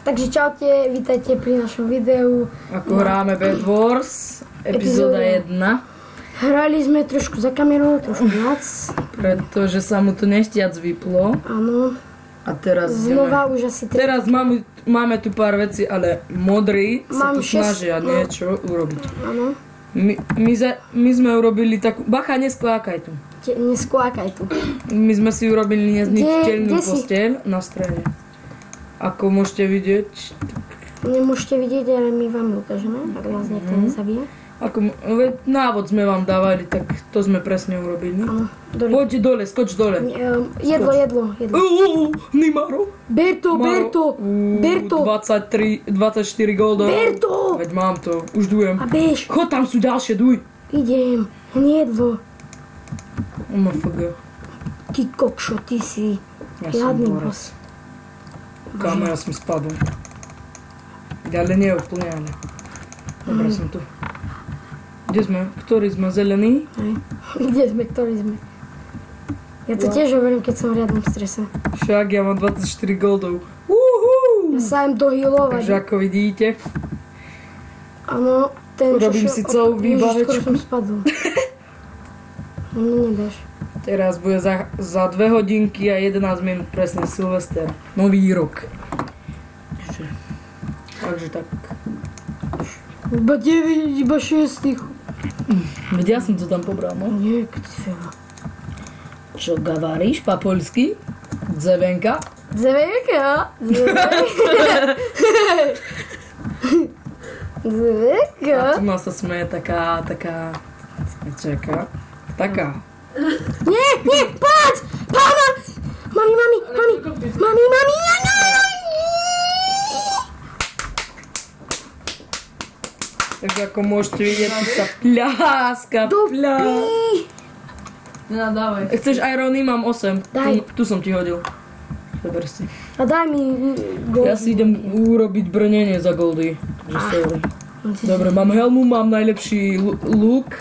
Takže čaute, vítajte pri našom videu. Ako hráme Bed Wars, epizóda 1. Hrali sme trošku za kamerou, trošku viac. Pretože sa mu to nechtiac vyplo. Áno. A teraz znova už asi... Teraz máme tu pár vecí, ale modrí sa tu snažia niečo urobiť. Áno. My sme urobili takú... Bacha, nesklákaj tu. Nesklákaj tu. My sme si urobili nezničiteľnú posteľ na strane. Ako môžete vidieť... Nemôžete vidieť, ale my vám ukážeme, ak vás niekto nezabije. Návod sme vám dávali, tak to sme presne urobili. Áno. Poď dole, skoč dole. Jedlo. Nimaro. Berto. 24 goldov. Berto. Veď mám to, už dujem. A bež. Chod, tam sú ďalšie, duj. Idem, jedlo. MFG. Ty kokšo, ty si Riadny boss. Kámo, ja som spadol. Ale nie úplne, ale... Dobre, som tu. Kde sme? Ktorý sme? Zelený? Kde sme? Ktorý sme? Ja to tiež hovorím, keď som v riadnom strese. Však, ja mám 24 goldov. Ja sa im dohealovať. Takže ako vidíte... Áno, ten čo... Urobím si celú výbavečku. Skoro som spadol. Mne nedáš. Teraz bude za 2 hodinky a 11 minút presne Silvester. Nový rok. Takže tak. Iba 9, iba 6. Veď ja som to tam pobral, no? Nie, keď si veľa. Čo gavaríš po poľsky? Dzevenka? Dzevenka? A tu ma sa smeje taká... Čaká. Taká. Nie, poď! Pána! Mami! Takže ako môžete vidieť, tu sa pľáska. Nenadávaj. Chceš irony? Mám 8. Daj. Tu som ti hodil. Dober si. A daj mi gold. Ja si idem urobiť brnenie za goldy. Dobre, mám helmu, mám najlepší luk.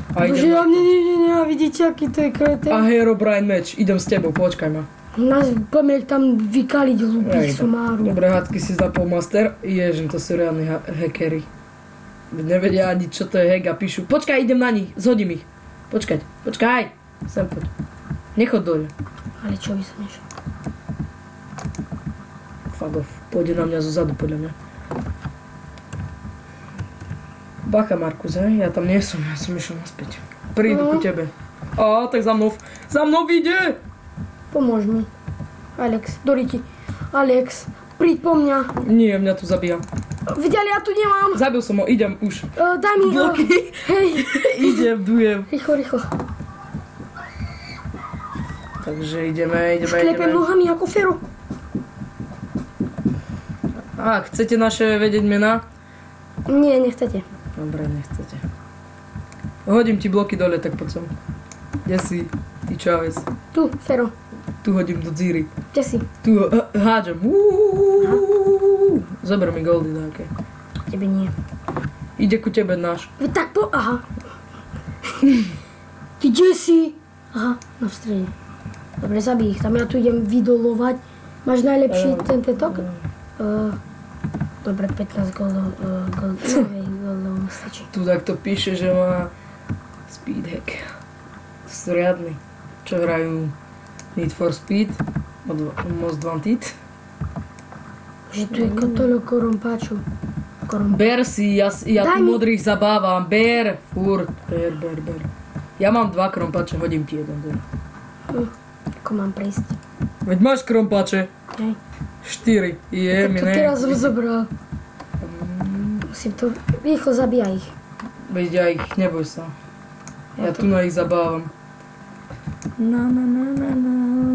Bože, ja mne nenávidíte, aký to je kreten. A Herobrine meč. Idem s tebou, počkaj ma. Nás poďme tam vykaliť hlupých somáru. Dobre, hádky si zapol master. Ježiš, to sú reálni hackery. Nevedia ani, čo to je hack a píšu. Počkaj, idem na nich, zhodím ich. Počkaj. Sem poď. Nechod dole. Ale čo by som nešiel? Fuck off. Pôjde na mňa zozadu, podľa mňa. Bacha, Markus, hej? Ja tam nie som, ja som išiel naspäť. Prídu ku tebe. Tak za mnou ide! Pomôž mi. Alex, Doriti. Alex, príď po mňa. Nie, mňa tu zabíja. Videli, ja tu nemám. Zabil som ho, idem už. Daj mi bloky. Hej. Idem, dujem. Rýchlo. Takže ideme. Šklepem nohami ako Fero. Chcete naše vedieť mená? Nie, nechcete. Dobre, nechcete. Hodím ti bloky dole, tak poď som. Kde si? Ty Čávez. Tu, Fero. Tu hodím do dzíry. Kde si? Tu hádžem. Zober mi goldy také. Tebe nie. Ide ku tebe náš. Tak aha. Ty kde si? Aha, na strede. Dobre, zabij ich. Tam ja tu idem vydolovať. Máš najlepší ten tok? Dobre, 15 goldov. Goldov stačí. Tu takto píše, že má speed hack. Sriadny. Čo hrajú Need for Speed. Most Wanted. Že tu je toľko korumpáčov. Ber si, ja tu modrých zabávam. Ber. Furt. Ber. Ja mám 2 krompáče, hodím ti jeden. Ako mám prejsť? Veď máš krompáče. Hej. 4. Tak to teraz zobral. Musím to... Rýchlo zabíjaj ich. Veď ja ich, neboj sa. Ja tu na ich zabávam.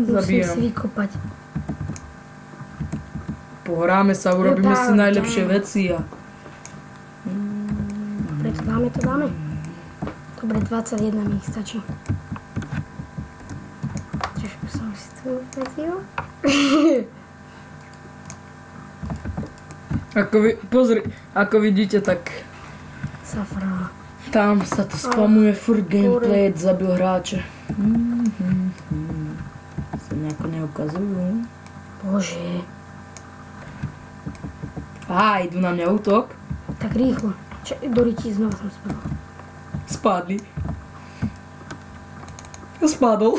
Musím si vykopať. Pohráme sa, urobíme si najlepšie veci a... Dobre, to dáme. Dobre, 21 mi ich stačí. Trošku som si tu upetil. Pozri, ako vidíte, tak... Safra. Tam sa to spamuje furt gameplay, zabil hráče. Sa nejako neukazujú. Bože. Á, idú na mňa útok. Tak rýchlo. Do ryti znova som spadol. Spadli. Spadol.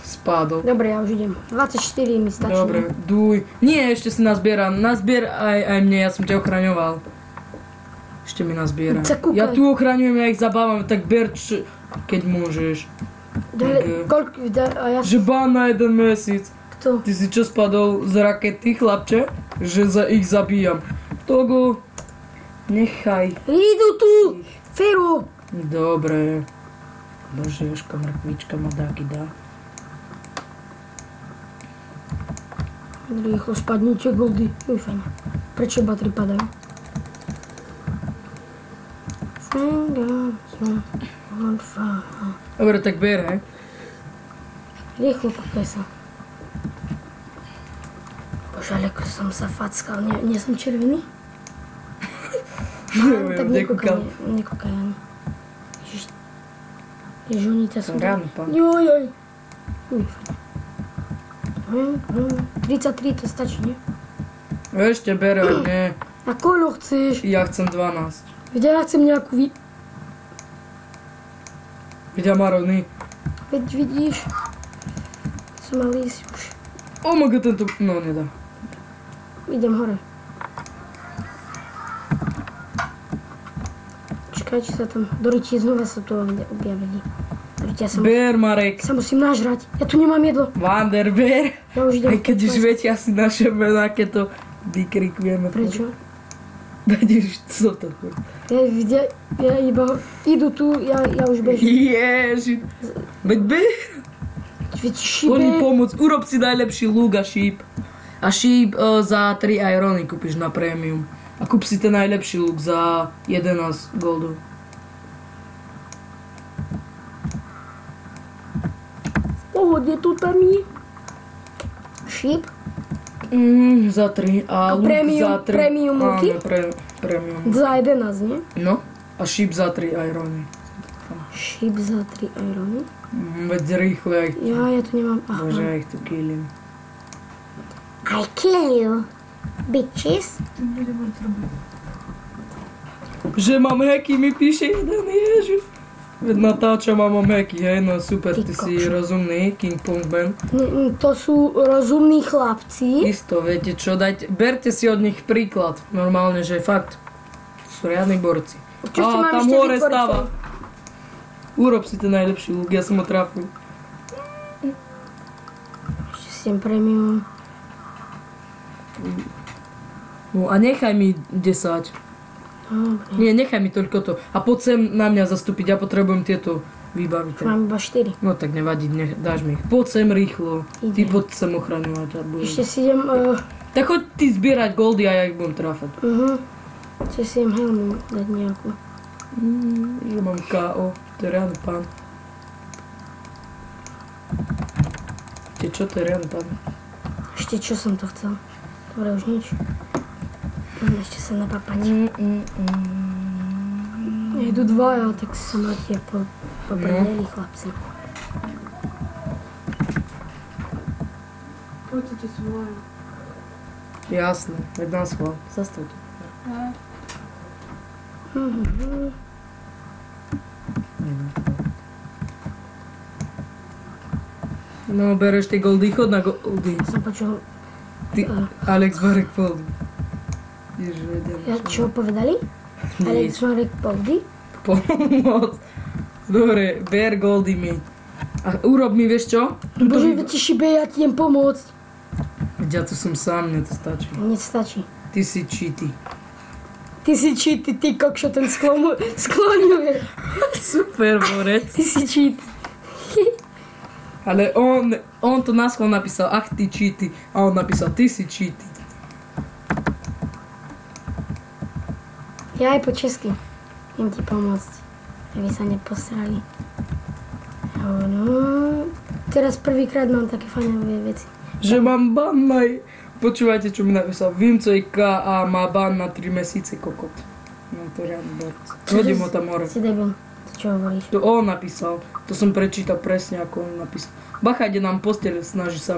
Spadol. Dobre, ja už idem. 24 mi stačí. Dobre, duj. Nie, ešte si nazbieram. Nazbier aj mne, ja som ťa ochraňoval. Ešte mi nazbiera. Ja tu ochraňujem, ja ich zabávam, tak ber, keď môžeš. Že bán na 1 mesiac. Kto? Ty si čo spadol z rakety, chlapče? Že ich zabíjam. Togo, nechaj. Idú tu! Fero! Dobre. Bože, Jožka mrkvička ma dáky dá. Rýchlo spadnite, goldy. Uj, fajn. Prečo batry padajú? Dobre, tak ber, hej. Rýchlo pokoj sa. Bože, ale ako som sa fackal. Nie som červený? Tak nekúkaj ani. Ježiš, oni ťa som... Ráno, pán. Jojoj. Uj, fajn. 33 to stačí, nie? Ešte ber, nie. A koľko chceš? Ja chcem 12. Veď ja chcem nejakú Veď ja má rovný. Veď vidíš. Som mal ísť už. Omaga tento... No, nedá. Idem hore. Čakaj, či sa tam... Do ryti znova sa tu objavili. Ber, Marek. Sa musím nažrať. Ja tu nemám jedlo. Vander, ber. Ja už idem. Aj keď už viete asi naše mená, keď to vykrikujeme. Prečo? Vidíš, co to? Ja iba idú tu, ja už bežím. Ježiš. Veď ber. Veď šíbe. Poď mi pomôcť. Urob si najlepší lúk a šíp. A šíp za 3 irony kúpiš na prémium. A kúp si ten najlepší lúk za 11 goldov. Pohode tu tam je. Šíp? Za 3 a lúk za 3. Premium lúky? Áno, premium. Za 11, nie? No, a šíp za 3 irony. Šíp za 3 irony? Veď rýchle aj tu. Ja tu nemám. Aha. Bože, ja ich tu killim. I kill you, bitches. Že mám hacky, mi píše jeden Ježiš. Veď natáčam a mám hacky, hej, no super, ty si rozumný, King Pong Band. To sú rozumní chlapci. Isto, viete čo, berte si od nich príklad. Normálne, že fakt, sú riadni borci. Á, tam hore stáva. Urob si ten najlepší lúk, ja som ho trafil. Ešte si jem premium. No a nechaj mi 10. Dobre. Nie, nechaj mi toľko to. A poď sem na mňa zastúpiť, ja potrebujem tieto výbaviť. Mám iba 4. No tak nevadí, dáš mi ich. Poď sem rýchlo. Idem. Ty poď sem ochraňovať. Ešte si idem... Tak choď ty zbierať goldy a ja ich budem trafať. Ešte si idem helmu dať nejakú. Že mám KO. To je reálny pán. Čo to je reálny pán? Ešte čo som to chcel? Dobre, už nič. Ešte sa napapať. Idú dvaja, tak sa máte popredeli, chlapci. Poďte si volajú. Jasné, veď nás chval. Zastavte. No, bereš tie goldy, chod na goldy. Som počul... Ty, Alex Marek Poldy. Ja čo povedali? Alex Marek Poldy? Pomoc. Dobre, ber goldy mi. A urob mi, vieš čo? Bože, veď ti šibe, ja ti idem pomôcť. Veď ja tu som sám, mne to stačí. Nestačí. Ty si cheaty. Ty si cheaty, ty kokšo, ten skloňuje. Super, borec. Ty si cheat. Ale on to naschvál napísal, ach ty cheaty. A on napísal, ty si cheaty. Ja aj po česky. Idem ti pomôcť. Aby sa neposrali. No, teraz prvýkrát mám také fajnové veci. Že mám ban na... Počúvajte, čo mi napísal. Vím, co je K a má ban na 3 mesiace kokot. No to je riadny borec. Hodím ho tam hore. Si debil. Čo hovoríš? To on napísal. To som prečítal presne, ako on napísal. Bacha, ide nám posteľ, snaží sa